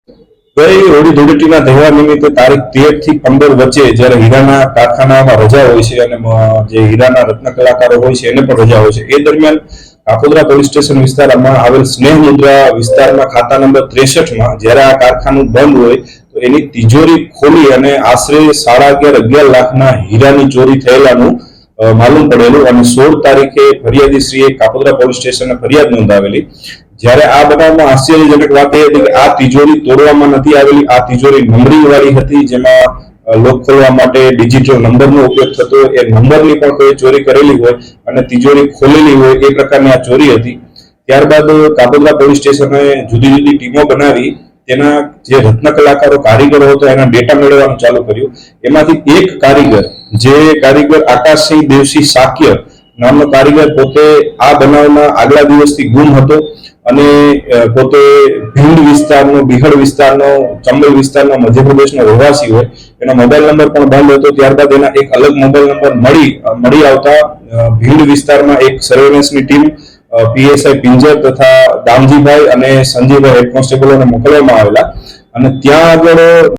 ગઈ હોળી ધૂળેટીના તહેવાર નિમિત્તે તારીખ 13 થી 15 વચ્ચે જ્યારે હીરાના કારખાનામાં રજા હોય છે અને જે હીરાના રત્ન કલાકારો હોય છે એને પણ રજા હોય છે, એ દરમિયાન કાપોદ્રા પોલીસ સ્ટેશન વિસ્તારમાં આવેલ સ્નેહ મુદ્રા વિસ્તારમાં ખાતા નંબર 63માં જ્યારે આ કારખાનું બંધ હોય તો એની તિજોરી ખોલી અને આશરે 11.5 લાખના હીરાની ચોરી થયેલાનું માલુમ પડેલું અને 16 તારીખે ફરિયાદીશ્રીએ કાપોદ્રા પોલીસ સ્ટેશને ફરિયાદ નોંધાવેલી। જ્યારે આ બનાવમાં આશ્ચર્યજનક વાત એ હતી કે આ તિજોરી તોડવામાં નથી આવેલી, આ તિજોરી નંબરિંગ વાળી હતી, જેમાં લોક ખોલવા માટે ડિજિટલ નંબરનો ઉપયોગ થતો, એ નંબરની પણ કોઈ ચોરી કરેલી હોય અને તિજોરી ખોલેલી હોય એ પ્રકારની આ ચોરી હતી। ત્યારબાદ કાપોદ્રા પોલીસ સ્ટેશને જુદી જુદી ટીમો બનાવી તેના જે રત્ન કલાકારો કારીગરો હતો એના ડેટા મેળવવાનું ચાલુ કર્યું। એમાંથી એક કારીગર, જે કારીગર આકાશસિંહ દેવસિંહ સાક્ય નામનો કારીગર પોતે આ બનાવના આગલા દિવસથી ગુમ હતો અને પોતે ભીંડ વિસ્તારનો, બિહડ વિસ્તારનો, ચંબલ વિસ્તારનો, મધ્યપ્રદેશનો રહેવાસી હોય, એનો મોબાઈલ નંબર પણ બંધ હતો। ત્યારબાદ એના એક અલગ મોબાઈલ નંબર મળી આવતા ભીંડ વિસ્તારમાં એક સર્વેલન્સની ટીમ પીએસઆઈ પિંજર તથા દામજીભાઈ અને સંજયભાઈ હેડ કોન્સ્ટેબલોને મોકલવામાં આવેલા અને ત્યાં આગળ